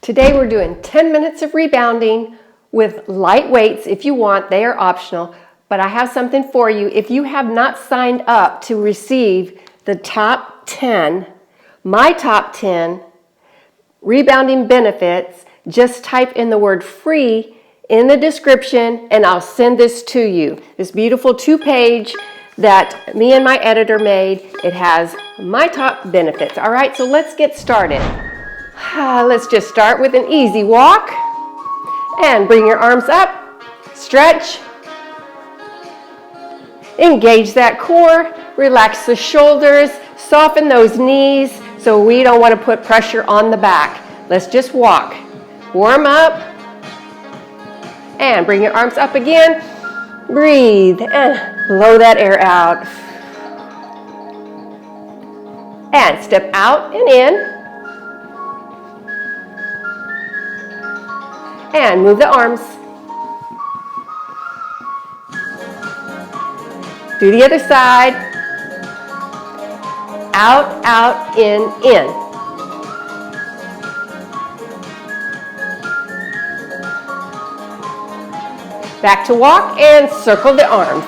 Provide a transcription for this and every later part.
Today we're doing 10 minutes of rebounding with light weights if you want. They are optional, but I have something for you. If you have not signed up to receive the top 10, my top 10 rebounding benefits, just type in the word free in the description and I'll send this to you. This beautiful 2-page that me and my editor made. It has my top benefits. All right, so let's get started. Let's just start with an easy walk and bring your arms up, stretch, engage that core, relax the shoulders, soften those knees so we don't want to put pressure on the back. Let's just walk, warm up, and bring your arms up again. Breathe and blow that air out. And step out and in. And move the arms. Do the other side. Out, out, in, in. Back to walk and circle the arms.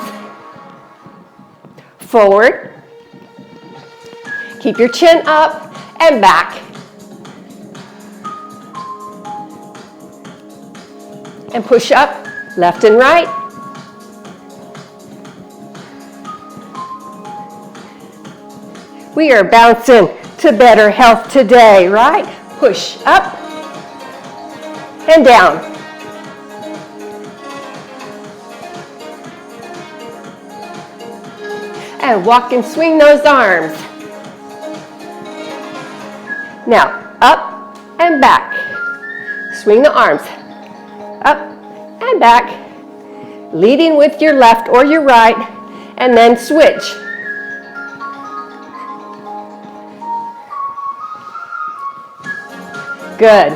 Forward. Keep your chin up and back. And push up, left and right. We are bouncing to better health today, right? Push up and down. And walk and swing those arms. Now, up and back. Swing the arms. Up and back, leading with your left or your right, and then switch. Good.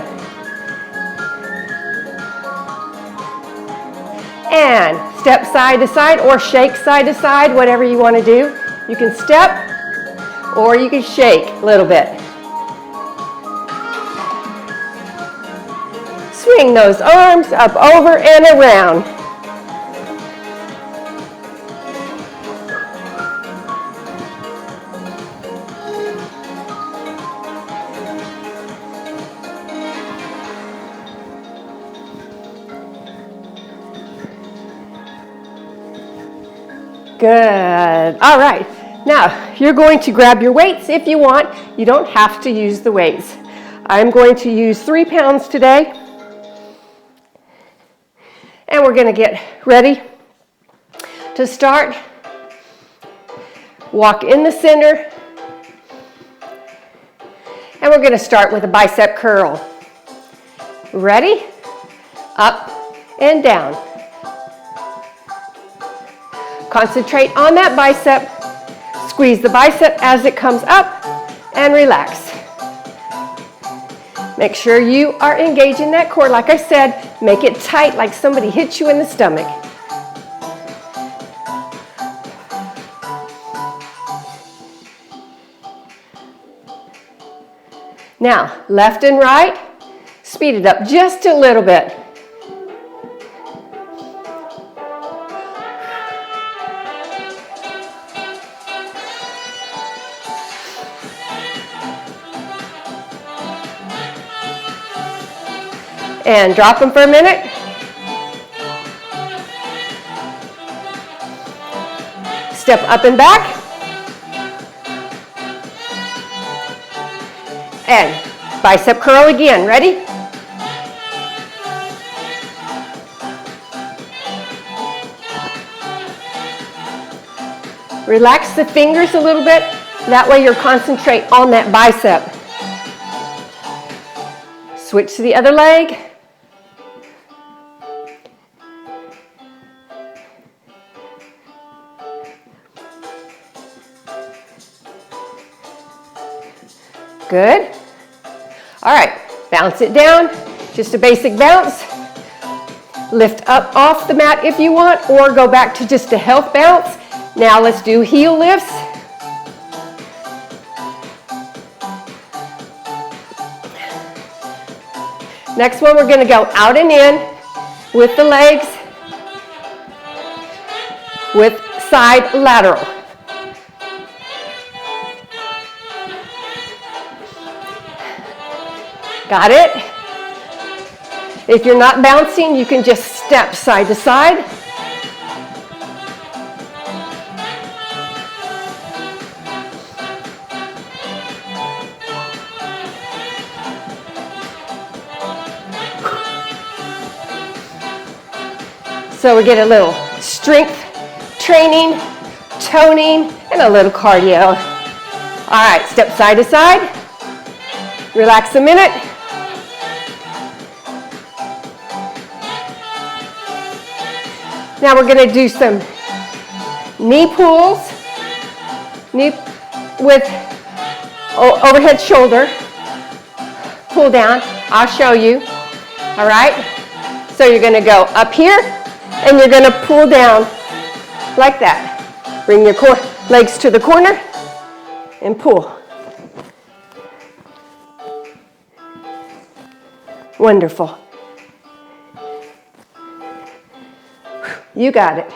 And step side to side or shake side to side, whatever you want to do. You can step or you can shake a little bit. Swing those arms up, over, and around. Good. All right. Now, you're going to grab your weights if you want. You don't have to use the weights. I'm going to use 3 pounds today. And we're going to get ready to start. Walk in the center. And we're going to start with a bicep curl. Ready? Up and down. Concentrate on that bicep. Squeeze the bicep as it comes up and relax. Make sure you are engaging that core. Like I said, make it tight like somebody hit you in the stomach. Now, left and right, speed it up just a little bit. And drop them for a minute. Step up and back. And bicep curl again. Ready? Relax the fingers a little bit. That way you'll concentrate on that bicep. Switch to the other leg. Good. All right, bounce it down. Just a basic bounce. Lift up off the mat if you want, or go back to just a health bounce. Now let's do heel lifts. Next one, we're gonna go out and in with the legs, with side lateral. Got it? If you're not bouncing, you can just step side to side. So we get a little strength training, toning, and a little cardio. All right, step side to side. Relax a minute. Now we're going to do some knee pulls, knee with overhead shoulder, pull down. I'll show you. All right? So you're going to go up here and you're going to pull down like that. Bring your legs to the corner and pull. Wonderful. You got it.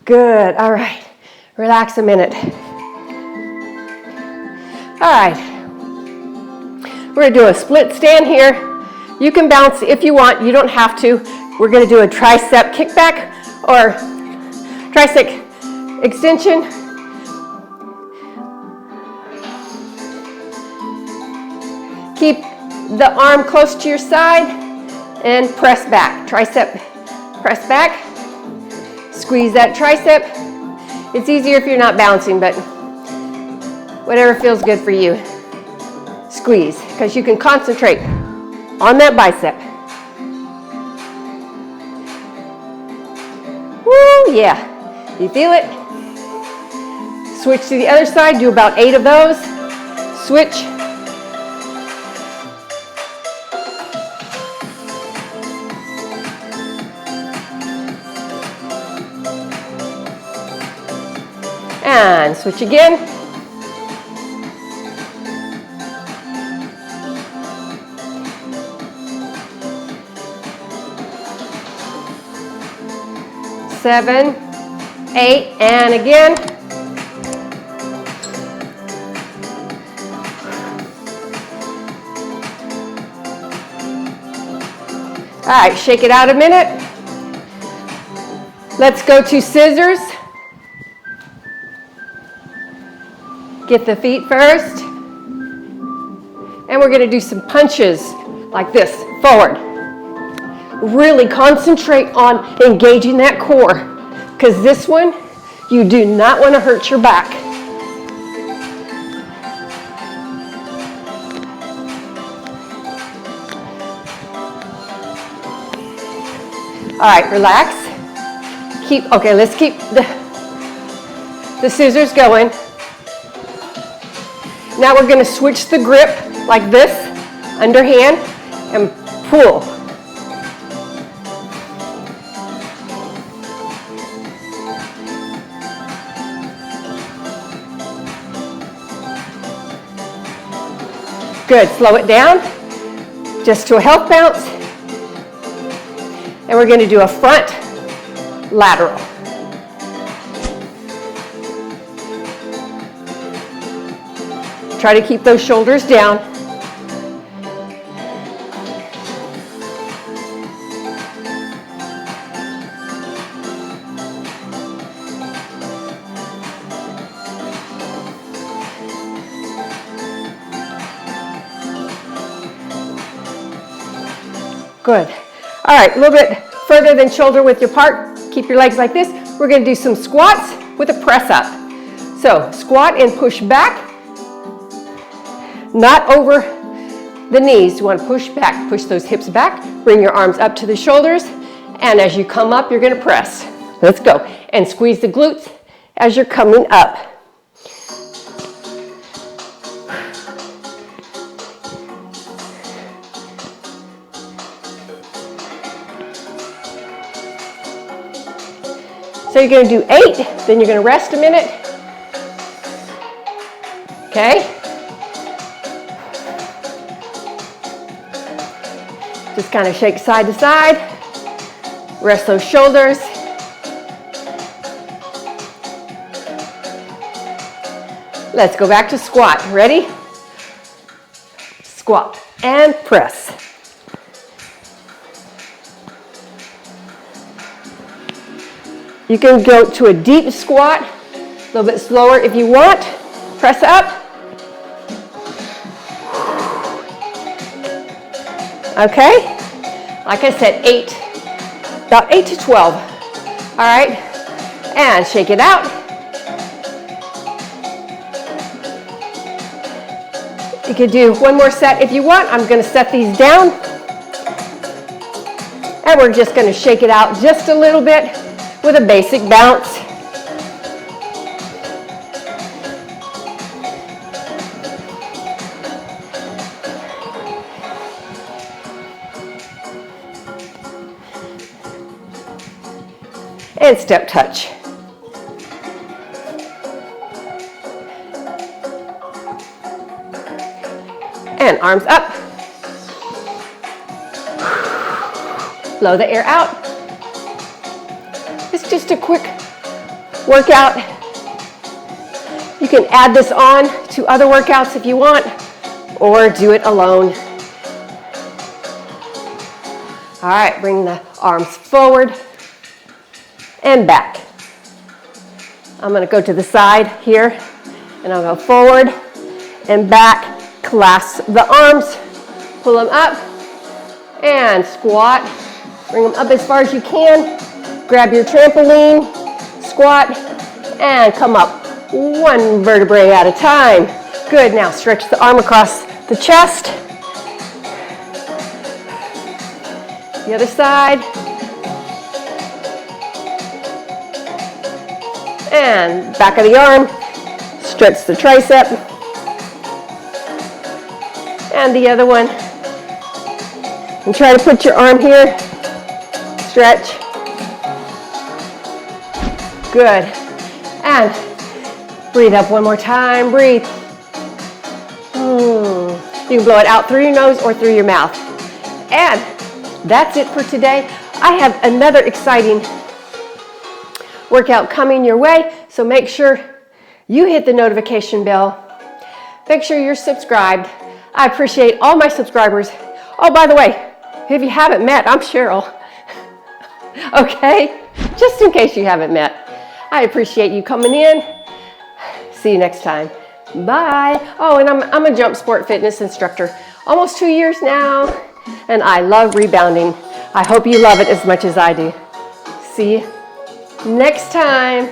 Good. All right. Relax a minute. All right. We're going to do a split stand here. You can bounce if you want. You don't have to. We're going to do a tricep kickback or tricep extension. Keep the arm close to your side and press back. Tricep, press back. Squeeze that tricep. It's easier if you're not bouncing, but whatever feels good for you. Squeeze, because you can concentrate on that bicep. Woo, yeah. You feel it? Switch to the other side. Do about 8 of those. Switch. And switch again. Seven, 8, and again. All right, shake it out a minute. Let's go to scissors. Get the feet first. And we're going to do some punches like this, forward. Really concentrate on engaging that core, because this one, you do not want to hurt your back. All right, relax. Okay, let's keep the scissors going. Now we're going to switch the grip like this, underhand, and pull. Good, slow it down, just to a health bounce. And we're going to do a front lateral. Try to keep those shoulders down. Good. All right, a little bit further than shoulder width apart. Keep your legs like this. We're going to do some squats with a press up. So squat and push back. Not over the knees. You want to push back. Push those hips back. Bring your arms up to the shoulders. And as you come up, you're going to press. Let's go. And squeeze the glutes as you're coming up. So you're going to do 8, then you're going to rest a minute. Okay? Just kind of shake side to side. Rest those shoulders. Let's go back to squat. Ready? Squat and press. You can go to a deep squat, a little bit slower if you want. Press up. Okay? Like I said, about 8 to 12. All right? And shake it out. You can do one more set if you want. I'm going to set these down. And we're just going to shake it out just a little bit with a basic bounce. And step touch. And arms up. Blow the air out. It's just a quick workout. You can add this on to other workouts if you want, or do it alone. All right, bring the arms forward and back. I'm going to go to the side here, and I'll go forward and back. Clasp the arms, pull them up, and squat. Bring them up as far as you can. Grab your trampoline, squat, and come up one vertebrae at a time. Good, now stretch the arm across the chest. The other side. And back of the arm, stretch the tricep. And the other one. And try to put your arm here. Stretch. Good. And breathe up one more time. Breathe. You can blow it out through your nose or through your mouth. And that's it for today. I have another exciting workout coming your way, so make sure you hit the notification bell. Make sure you're subscribed. I appreciate all my subscribers. Oh, by the way, if you haven't met, I'm Cheryl. Okay? Just in case you haven't met. I appreciate you coming in. See you next time. Bye. Oh, and I'm a jump sport fitness instructor. Almost 2 years now, and I love rebounding. I hope you love it as much as I do. See you next time.